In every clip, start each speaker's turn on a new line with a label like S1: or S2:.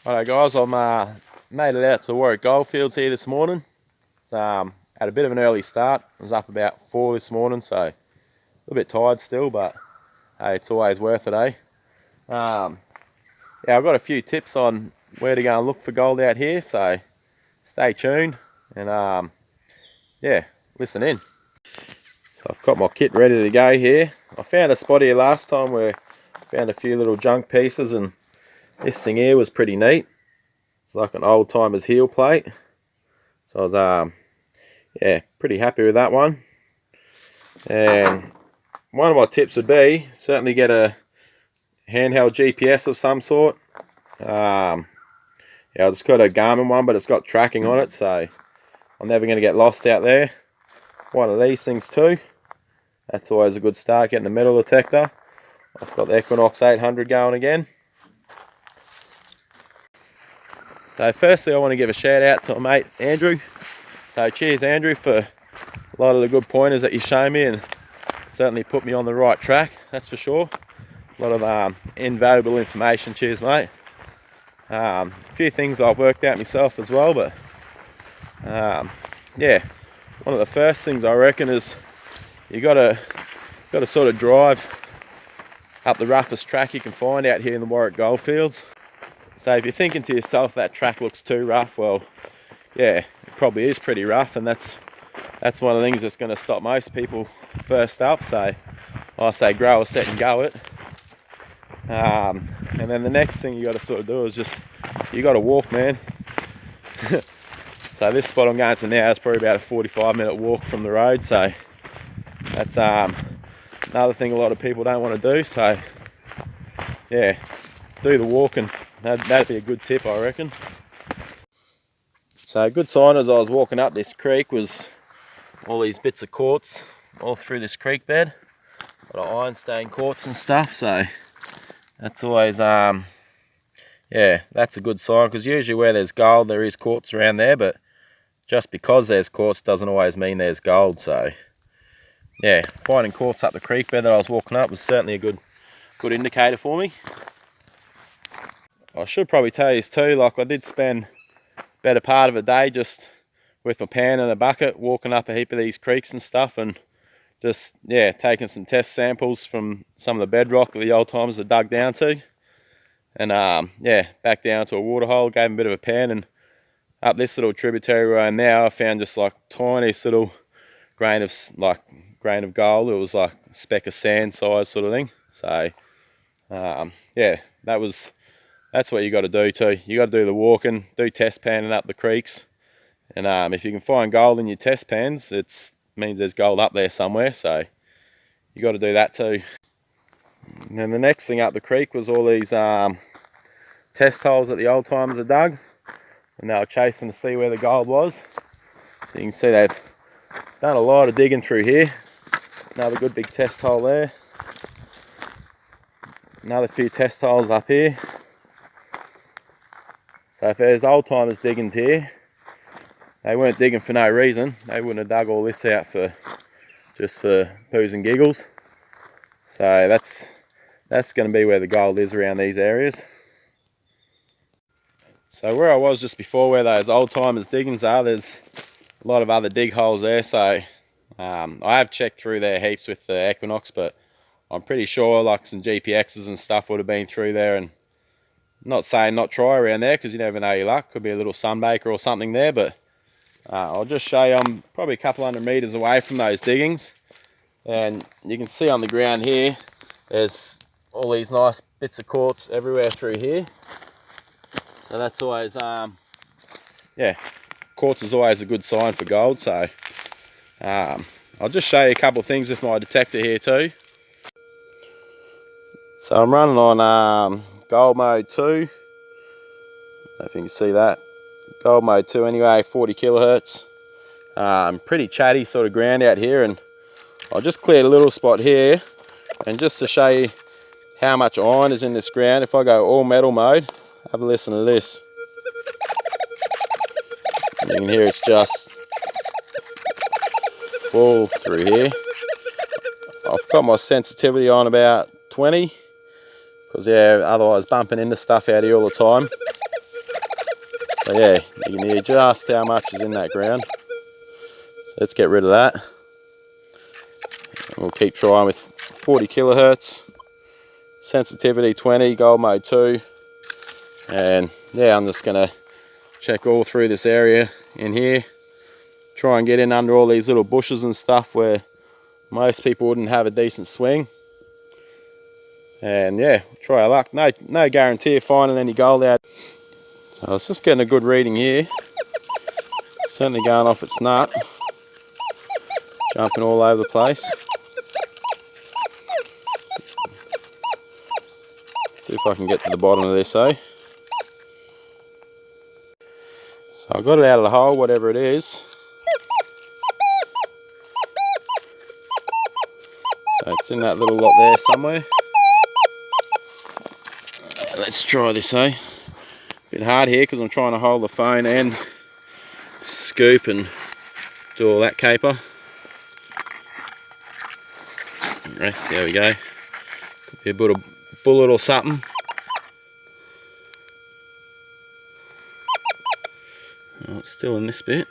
S1: Alright guys, I've made it out to the Warwick goldfields here this morning. It's, had a bit of an early start. I was up about 4 this morning, so a little bit tired still, but hey, it's always worth it, eh? Yeah, I've got a few tips on where to go and look for gold out here, so stay tuned and yeah, listen in. So I've got my kit ready to go here. I found a spot here last time where I found a few little junk pieces, and this thing here was pretty neat. It's like an old timer's heel plate. So I was yeah, pretty happy with that one. And one of my tips would be certainly get a handheld GPS of some sort. Yeah, I just got a Garmin one, but it's got tracking on it, so I'm never going to get lost out there. One of these things too. That's always a good start, getting the metal detector. I've got the Equinox 800 going again. So firstly, I want to give a shout out to my mate Andrew. So cheers Andrew for a lot of the good pointers that you showed me, and certainly put me on the right track, that's for sure. A lot of invaluable information, cheers mate. A few things I've worked out myself as well, but yeah, one of the first things I reckon is you gotta sort of drive up the roughest track you can find out here in the Warwick goldfields. So if you're thinking to yourself that track looks too rough, well, yeah, it probably is pretty rough, and that's one of the things that's going to stop most people first up. So I say grow a set and go it. And then the next thing you got to sort of do is you got to walk, man. So this spot I'm going to now is probably about a 45-minute walk from the road. So that's another thing a lot of people don't want to do. So yeah, do the walking. That'd be a good tip, I reckon. So a good sign as I was walking up this creek was all these bits of quartz all through this creek bed. A lot of ironstone quartz and stuff, so that's always yeah, that's a good sign, because usually where there's gold there is quartz around there, but just because there's quartz doesn't always mean there's gold. So yeah, finding quartz up the creek bed that I was walking up was certainly a good indicator for me. I should probably tell you this too, like I did spend better part of a day just with my pan and a bucket walking up a heap of these creeks and stuff, and just, yeah, taking some test samples from some of the bedrock that the old timers had dug down to, and yeah, back down to a water hole, gave them a bit of a pan, and up this little tributary where I am now, I found just like tiniest little grain of gold. It was like a speck of sand size sort of thing. So yeah, that's what you got to do too. You got to do the walking, do test panning up the creeks, and if you can find gold in your test pans, it means there's gold up there somewhere. So you got to do that too. And then the next thing up the creek was all these test holes that the old timers had dug, and they were chasing to see where the gold was. So you can see they've done a lot of digging through here. Another good big test hole there. Another few test holes up here. So if there's old timers diggings here, they weren't digging for no reason. They wouldn't have dug all this out just for poos and giggles. So that's going to be where the gold is around these areas. So where I was just before, where those old timers diggings are, there's a lot of other dig holes there. So I have checked through there heaps with the Equinox, but I'm pretty sure like some GPXs and stuff would have been through there. And not saying not try around there, because you never know your luck. Could be a little sunbaker or something there, but I'll just show you I'm probably a couple hundred meters away from those diggings, and you can see on the ground here there's all these nice bits of quartz everywhere through here. So that's always yeah, quartz is always a good sign for gold. So I'll just show you a couple of things with my detector here too. So I'm running on gold mode 2. I don't know if you can see that. Gold mode 2 anyway, 40 kilohertz. Pretty chatty sort of ground out here, and I just cleared a little spot here, and just to show you how much iron is in this ground, if I go all metal mode, have a listen to this. And you can hear it's just full through here. I've got my sensitivity on about 20. Because yeah, otherwise bumping into stuff out here all the time. So yeah, you can hear just how much is in that ground. So let's get rid of that. And we'll keep trying with 40 kilohertz, sensitivity 20, gold mode 2. And yeah, I'm just gonna check all through this area in here. Try and get in under all these little bushes and stuff where most people wouldn't have a decent swing. And yeah, try our luck. No guarantee of finding any gold out. So I was just getting a good reading here. Certainly going off its nut. Jumping all over the place. See if I can get to the bottom of this, eh? So I got it out of the hole, whatever it is. So it's in that little lot there somewhere. Let's try this, eh? Bit hard here because I'm trying to hold the phone and scoop and do all that caper. Rest, there we go. Could be a bit of bullet or something. Oh, it's still in this bit.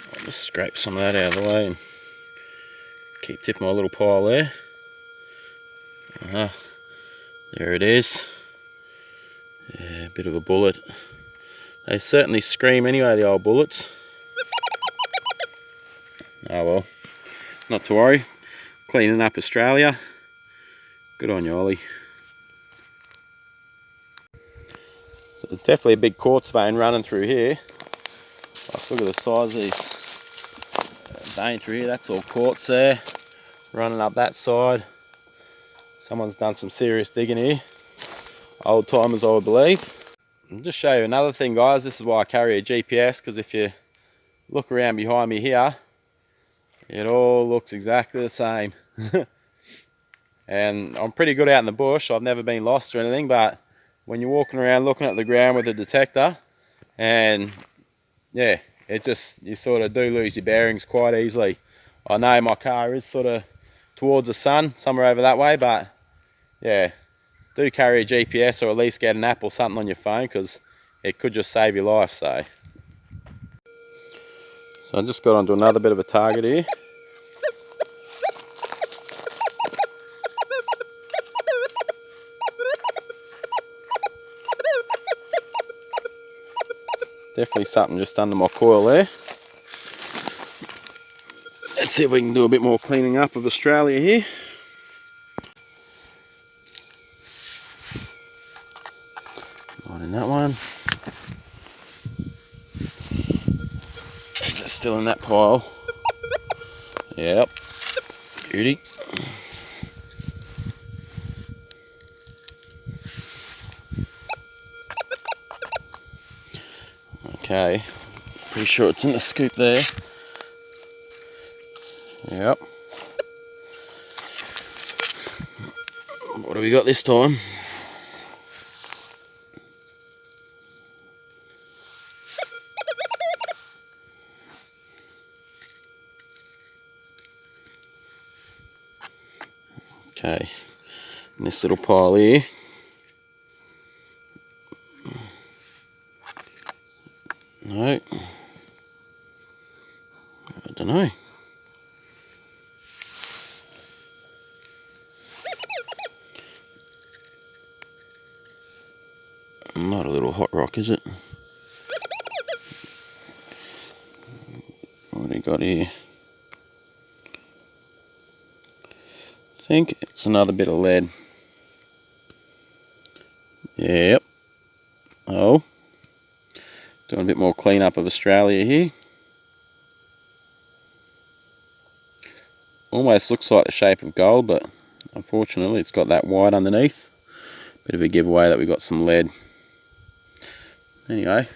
S1: I'll just scrape some of that out of the way and keep tipping my little pile there. There it is. Yeah, a bit of a bullet. They certainly scream anyway, the old bullets. Oh well, not to worry. Cleaning up Australia. Good on you, Ollie. So there's definitely a big quartz vein running through here. Look at the size of this vein through here. That's all quartz there. Running up that side. Someone's done some serious digging here. Old timers, I would believe. I'll just show you another thing, guys. This is why I carry a GPS, because if you look around behind me here, it all looks exactly the same. And I'm pretty good out in the bush. I've never been lost or anything, but when you're walking around looking at the ground with a detector, and yeah, you sort of do lose your bearings quite easily. I know my car is sort of towards the sun, somewhere over that way, but yeah, do carry a GPS, or at least get an app or something on your phone, because it could just save your life. So I just got onto another bit of a target here. Definitely something just under my coil there. Let's see if we can do a bit more cleaning up of Australia here. Not in that one. Just still in that pile. Yep. Beauty. Okay. Pretty sure it's in the scoop there. Yep. What do we got this time? Okay, in this little pile here. No, I don't know. Not a little hot rock, is it? What do we got here? I think it's another bit of lead. Yep. Oh. Doing a bit more cleanup of Australia here. Almost looks like the shape of gold, but unfortunately it's got that white underneath. Bit of a giveaway that we got some lead. Anyway,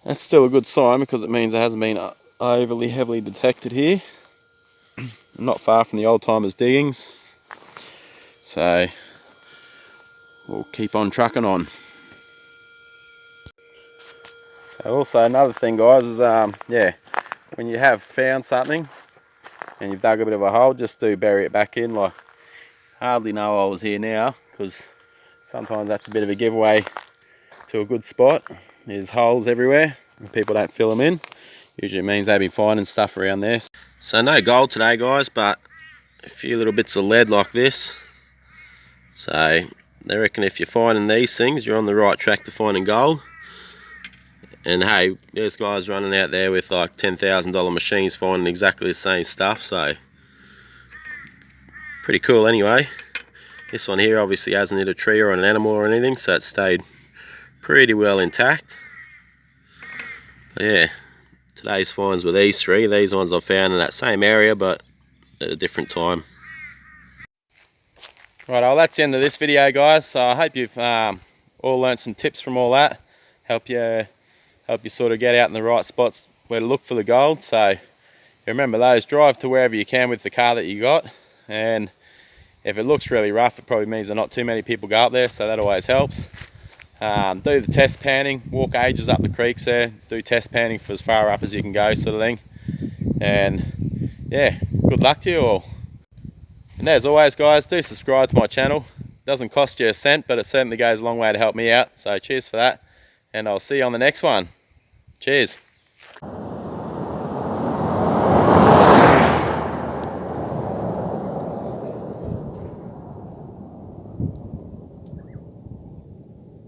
S1: that's still a good sign, because it means it hasn't been overly heavily detected here. Not far from the old timers diggings. So we'll keep on trucking on. So also another thing, guys, is yeah, when you have found something and you've dug a bit of a hole, just do bury it back in. Like, hardly know I was here now, because sometimes that's a bit of a giveaway to a good spot. There's holes everywhere and people don't fill them in. Usually it means they've been finding stuff around there. So no gold today, guys, but a few little bits of lead like this. So I reckon if you're finding these things, you're on the right track to finding gold. And hey, there's guys running out there with like $10,000 machines finding exactly the same stuff, so pretty cool anyway. This one here obviously hasn't hit a tree or an animal or anything, so it stayed pretty well intact. But yeah, today's finds were these three. These ones I found in that same area but at a different time. Right, well, that's the end of this video, guys. So I hope you've all learnt some tips from all that. Help you sort of get out in the right spots where to look for the gold. So remember those, drive to wherever you can with the car that you got, and if it looks really rough, it probably means there are not too many people go up there, so that always helps. Do the test panning, walk ages up the creeks there, do test panning for as far up as you can go, sort of thing. And yeah, good luck to you all. And as always, guys, do subscribe to my channel. It doesn't cost you a cent, but it certainly goes a long way to help me out, so cheers for that, and I'll see you on the next one. Cheers.